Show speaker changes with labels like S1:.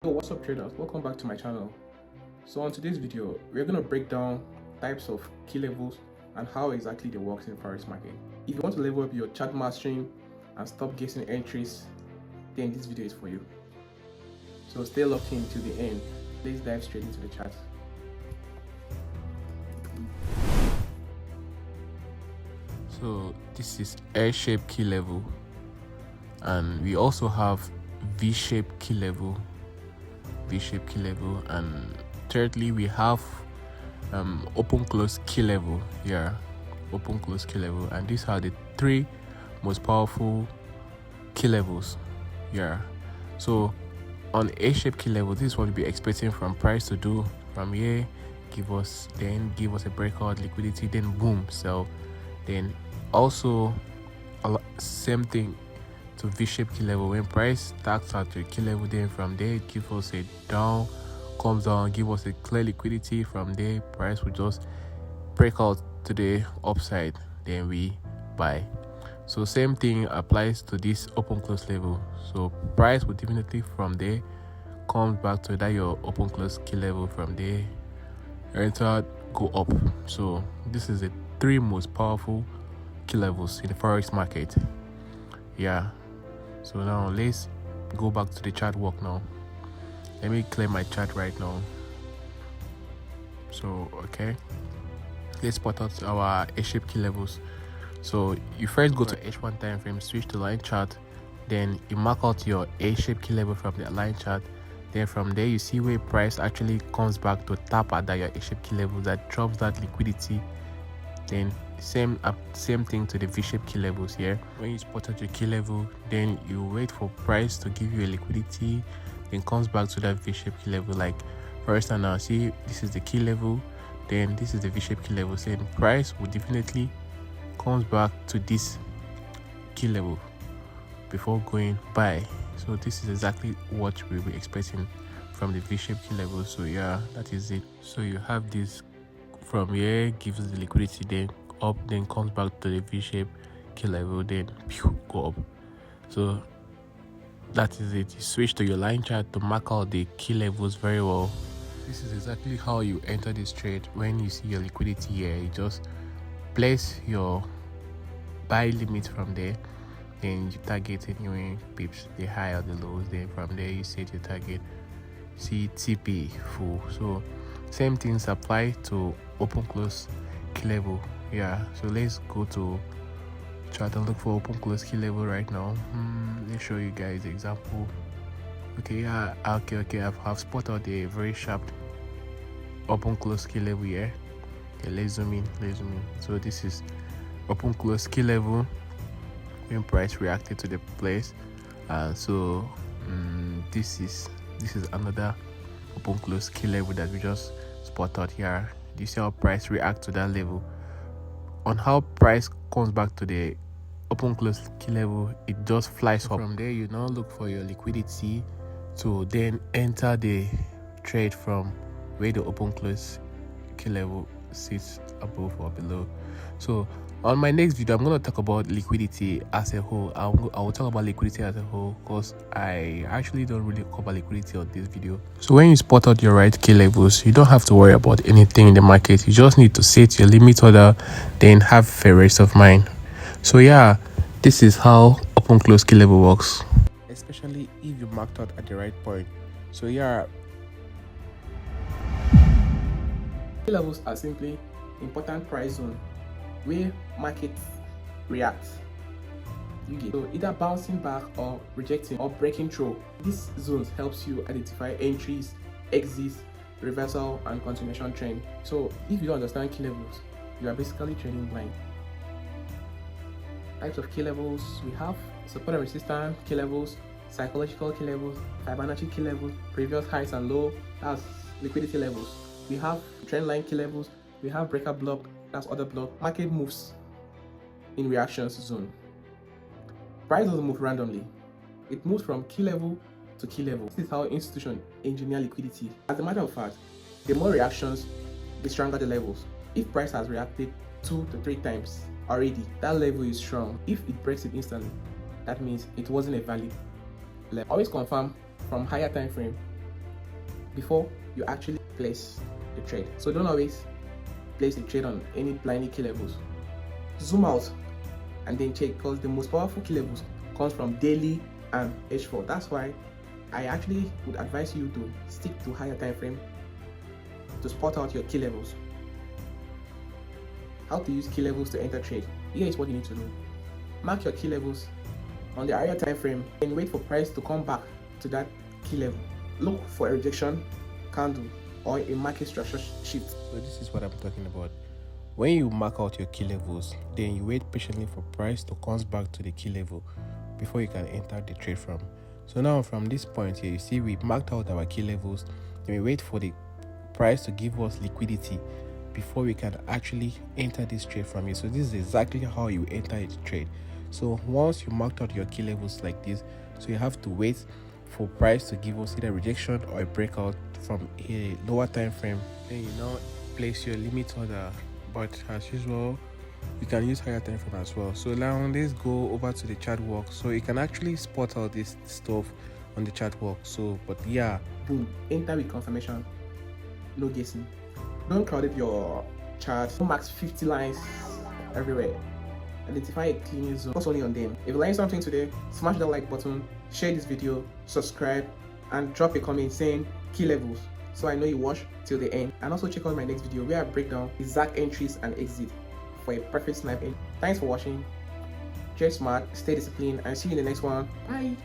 S1: So what's up traders, welcome back to my channel. So on today's video we're going to break down types of key levels and how exactly they work in forex market. If you want to level up your chart mastering and stop guessing entries, then this video is for you. So stay locked in to the end. Let's dive straight into the chart.
S2: So this is L-shaped key level, and we also have V-shaped key level, and thirdly we have open close key level here, open close key level, and these are the three most powerful key levels here. So on A-shaped key level, this is what we'll be expecting from price to do from here, give us a breakout liquidity, then boom, sell. Then also same thing to V-shaped key level. When price starts at the key level, then from there it gives us a down, comes down, give us a clear liquidity. From there price will just break out to the upside, then we buy. So same thing applies to this open close level. So price will definitely from there comes back to that your open close key level, from there enter, go up. So this is the three most powerful key levels in the forex market. Yeah, so now let's go back to the chart work now. Let me clear my chart right now. So okay, let's spot out our A-shaped key levels. So you first go to H1 time frame, switch to line chart, then you mark out your A-shaped key level from the line chart. Then from there you see where price actually comes back to tap at that your A-shaped key level, that drops that liquidity. Then same thing to the V-shaped key levels here. When you spot out your key level, then you wait for price to give you a liquidity, then comes back to that V-shaped key level. Like for instance now, see this is the key level, then this is the V-shaped key level. Then price will definitely comes back to this key level before going buy. So this is exactly what we'll be expecting from the V-shaped key level. So yeah, that is it. So you have this from here, gives the liquidity, then up, then comes back to the V-shaped key level, then go up. So that is it. You switch to your line chart to mark out the key levels very well. This is exactly how you enter this trade. When you see your liquidity here, you just place your buy limit from there, then you target anywhere pips, the high or the lows. Then from there you set your target, see TP full. So same things apply to open close key level. Yeah, so let's go to chart and look for open close key level right now. Let's show you guys the example. Okay, yeah, okay, I've spotted a very sharp open close key level here. Okay, let's zoom in. So this is open close key level when price reacted to the place. So this is another open close key level that we just spot out here. Do you see how price react to that level? On how price comes back to the open close key level, it just flies up. From there you now look for your liquidity to then enter the trade from where the open close key level sits above or below. So on my next video I'm going to talk about liquidity as a whole. I will talk about liquidity as a whole, because I actually don't really cover liquidity on this video. So when you spot out your right key levels, you don't have to worry about anything in the market. You just need to set your limit order, then have a rest of mind. So yeah, this is how open close key level works,
S1: Especially if you marked out at the right point. So yeah, key levels are simply important price zone where markets react. You get so either bouncing back or rejecting or breaking through. These zones helps you identify entries, exits, reversal, and continuation trend. So if you don't understand key levels, you are basically trading blind. Types of key levels we have: support and resistance key levels, psychological key levels, Fibonacci key levels, previous highs and low, that's liquidity levels. We have trend line key levels, we have breaker block, that's other block. Market moves in reactions zone. Price doesn't move randomly, it moves from key level to key level. This is how institutions engineer liquidity. As a matter of fact, the more reactions, the stronger the levels. If price has reacted 2 to 3 times already, that level is strong. If it breaks it instantly, that means it wasn't a valid level. Always confirm from higher time frame before you actually place the trade. So don't always place a trade on any blindly key levels. Zoom out and then check, because the most powerful key levels comes from daily and H4. That's why I actually would advise you to stick to higher time frame to spot out your key levels. How to use key levels to enter trade. Here is what you need to do. Mark your key levels on the higher time frame and wait for price to come back to that key level. Look for a rejection candle or a market structure shift.
S2: So this is what I'm talking about. When you mark out your key levels, then you wait patiently for price to come back to the key level before you can enter the trade from. So now from this point here, you see we marked out our key levels, then we wait for the price to give us liquidity before we can actually enter this trade from it. So this is exactly how you enter a trade. So once you marked out your key levels like this, so you have to wait for price to give us either rejection or a breakout from a lower time frame. Then you now place your limit order, but as usual you can use higher time frame as well. So now let's go over to the chart walk, so you can actually spot all this stuff on the chart walk. So but yeah,
S1: boom, enter with confirmation, no guessing. Don't crowd up your chart. Don't max 50 lines everywhere. Identify a clean zone, focus only on them. If you learned something today, smash that like button, share this video, subscribe, and drop a comment saying key levels, so I know you watch till the end. And also check out my next video where I break down exact entries and exit for a perfect snipe. Thanks for watching. Trade smart, stay disciplined, and see you in the next one. Bye.